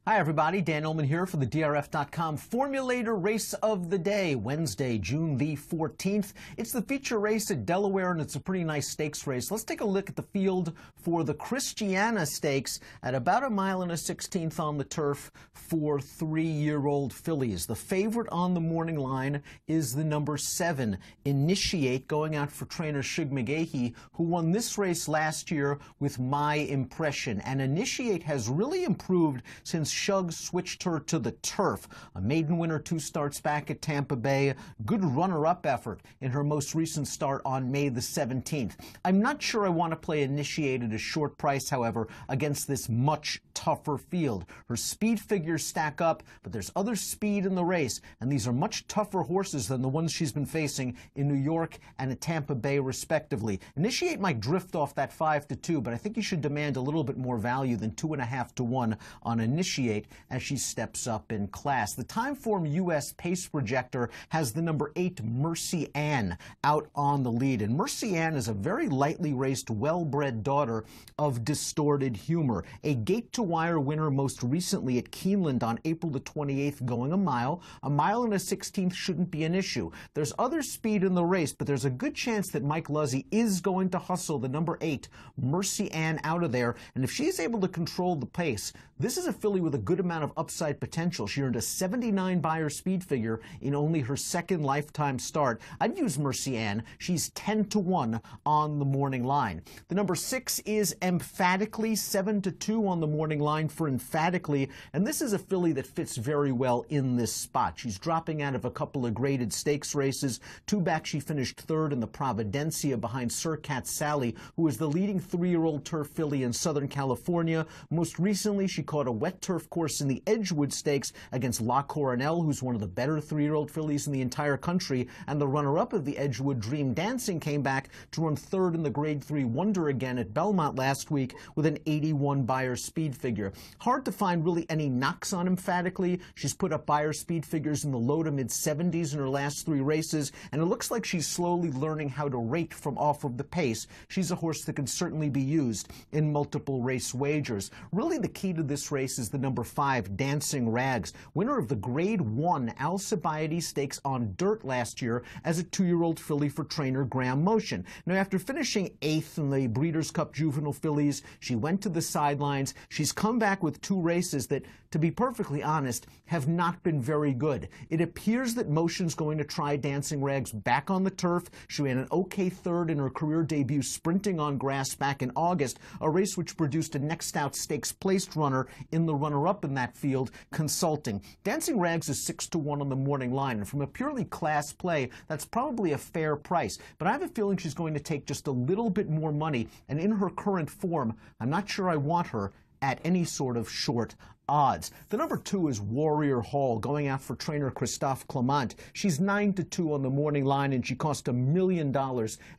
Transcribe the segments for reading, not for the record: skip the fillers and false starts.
Hi everybody, Dan Ullman here for the DRF.com Formulator Race of the Day, Wednesday, June the 14th. It's the feature race at Delaware, and it's a pretty nice stakes race. Let's take a look at the field for the Christiana Stakes at about 1.16 miles on the turf for 3-year-old fillies. The favorite on the morning line is the number 7, Initiate, going out for trainer Shug McGahee, who won this race last year with My Impression. And Initiate has really improved since Shug switched her to the turf. A maiden winner 2 starts back at Tampa Bay. Good runner-up effort in her most recent start on May the 17th. I'm not sure I want to play Initiate at a short price, however, against this much tougher field. Her speed figures stack up, but there's other speed in the race, and these are much tougher horses than the ones she's been facing in New York and at Tampa Bay, respectively. Initiate might drift off that 5-2, but I think you should demand a little bit more value than 2.5-1 on Initiate as she steps up in class. The Timeform U.S. Pace Projector has the number 8, Mercy Ann, out on the lead. And Mercy Ann is a very lightly raced, well-bred daughter of Distorted Humor, a gate-to-wire winner most recently at Keeneland on April the 28th, going a mile. 1.16 miles shouldn't be an issue. There's other speed in the race, but there's a good chance that Mike Luzzi is going to hustle the number 8, Mercy Ann, out of there. And if she's able to control the pace, this is a filly with a good amount of upside potential. She earned a 79 Beyer speed figure in only her second lifetime start. I'd use Mercy Ann. She's 10-1 on the morning line. The number 6 is Emphatically, 7-2 on the morning line for Emphatically, and this is a filly that fits very well in this spot. She's dropping out of a couple of graded stakes races. 2 back, she finished 3rd in the Providencia behind Sir Cat Sally, who is the leading 3-year-old turf filly in Southern California. Most recently, she caught a wet turf course in the Edgewood Stakes against La Coronel, who's one of the better 3-year-old fillies in the entire country, and the runner-up of the Edgewood, Dream Dancing, came back to run 3rd in the Grade 3 Wonder again at Belmont last week with an 81 Beyer speed figure. Hard to find really any knocks on Emphatically. She's put up Beyer speed figures in the low to mid-70s in her last 3 races, and it looks like she's slowly learning how to rate from off of the pace. She's a horse that can certainly be used in multiple race wagers. Really, the key to this race is the number 5, Dancing Rags, winner of the Grade 1 Alcibiades Stakes on dirt last year as a 2-year-old filly for trainer Graham Motion. Now, after finishing 8th in the Breeders' Cup Juvenile Fillies, she went to the sidelines. She's come back with 2 races that, to be perfectly honest, have not been very good. It appears that Motion's going to try Dancing Rags back on the turf. She ran an okay 3rd in her career debut sprinting on grass back in August, a race which produced a next out stakes placed runner in the runner-up in that field, Consulting. Dancing Rags is 6-1 on the morning line, and from a purely class play, that's probably a fair price. But I have a feeling she's going to take just a little bit more money, and in her current form, I'm not sure I want her at any sort of short odds. The number 2 is Warrior Hall, going out for trainer Christophe Clement. She's 9-2 on the morning line, and she cost $1 million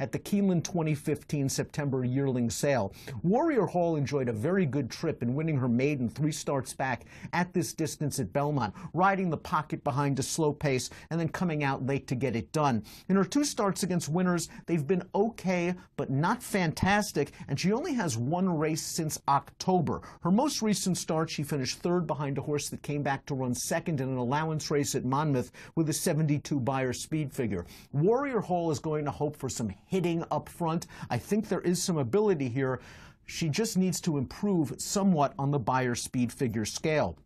at the Keeneland 2015 September yearling sale. Warrior Hall enjoyed a very good trip in winning her maiden 3 starts back at this distance at Belmont, riding the pocket behind a slow pace and then coming out late to get it done. In her 2 starts against winners, they've been okay, but not fantastic, and she only has 1 race since October. Her most recent start, she finished 3rd behind a horse that came back to run 2nd in an allowance race at Monmouth with a 72 Beyer speed figure. Warrior Hall is going to hope for some hitting up front. I think there is some ability here. She just needs to improve somewhat on the Beyer speed figure scale.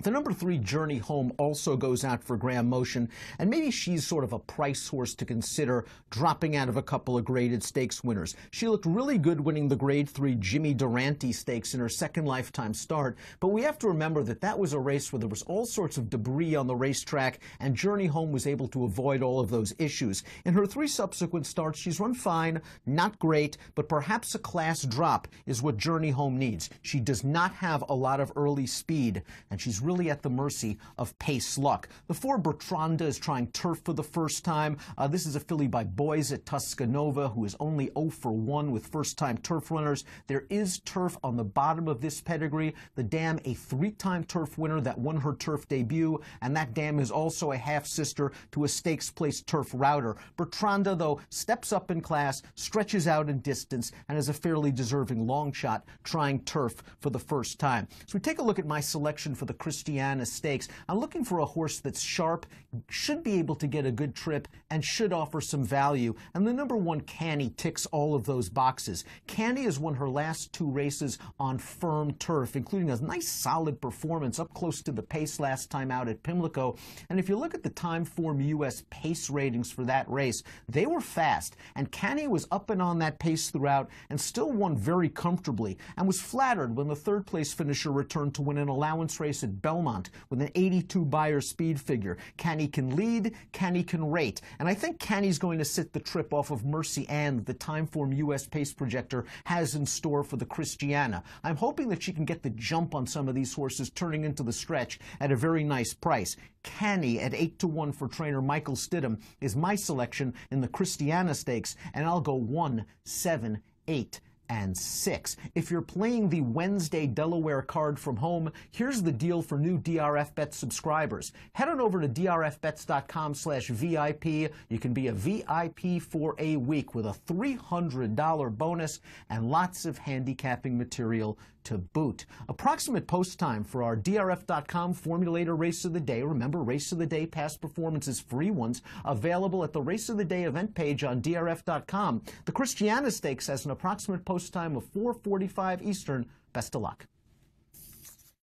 The number 3, Journey Home, also goes out for Graham Motion, and maybe she's sort of a price horse to consider dropping out of a couple of graded stakes winners. She looked really good winning the Grade 3 Jimmy Durante Stakes in her second lifetime start, but we have to remember that that was a race where there was all sorts of debris on the racetrack, and Journey Home was able to avoid all of those issues. In her 3 subsequent starts, she's run fine, not great, but perhaps a class drop is what Journey Home needs. She does not have a lot of early speed, and she's really at the mercy of pace luck. The 4 Bertranda is trying turf for the first time. This is a filly by Boys at Tuscanova, who is only 0 for 1 with first-time turf runners. There is turf on the bottom of this pedigree. The dam, a 3-time turf winner that won her turf debut, and that dam is also a half-sister to a stakes-placed turf router. Bertranda, though, steps up in class, stretches out in distance, and is a fairly deserving long shot trying turf for the first time. So we take a look at my selection for the Christiana Stakes. I'm looking for a horse that's sharp, should be able to get a good trip, and should offer some value. And the number 1, Canny, ticks all of those boxes. Canny has won her last 2 races on firm turf, including a nice solid performance up close to the pace last time out at Pimlico. And if you look at the Timeform US pace ratings for that race, they were fast. And Canny was up and on that pace throughout and still won very comfortably, and was flattered when the 3rd place finisher returned to win an allowance race at Belmont with an 82 Beyer speed figure. Canny can lead, Canny can rate, and I think Canny's going to sit the trip off of Mercy Ann that the Timeform US pace projector has in store for the Christiana. I'm hoping that she can get the jump on some of these horses turning into the stretch at a very nice price. Canny at 8 to 1 for trainer Michael Stidham is my selection in the Christiana Stakes, and I'll go 1, 7, 8, and 6. If you're playing the Wednesday Delaware card from home, here's the deal for new DRF Bet subscribers. Head on over to drfbets.com/VIP. You can be a VIP for a week with a $300 bonus and lots of handicapping material to boot. Approximate post time for our drf.com Formulator Race of the Day. Remember, Race of the Day past performances, free ones, available at the Race of the Day event page on drf.com. The Christiana Stakes has an approximate post time of 4:45 Eastern. Best of luck.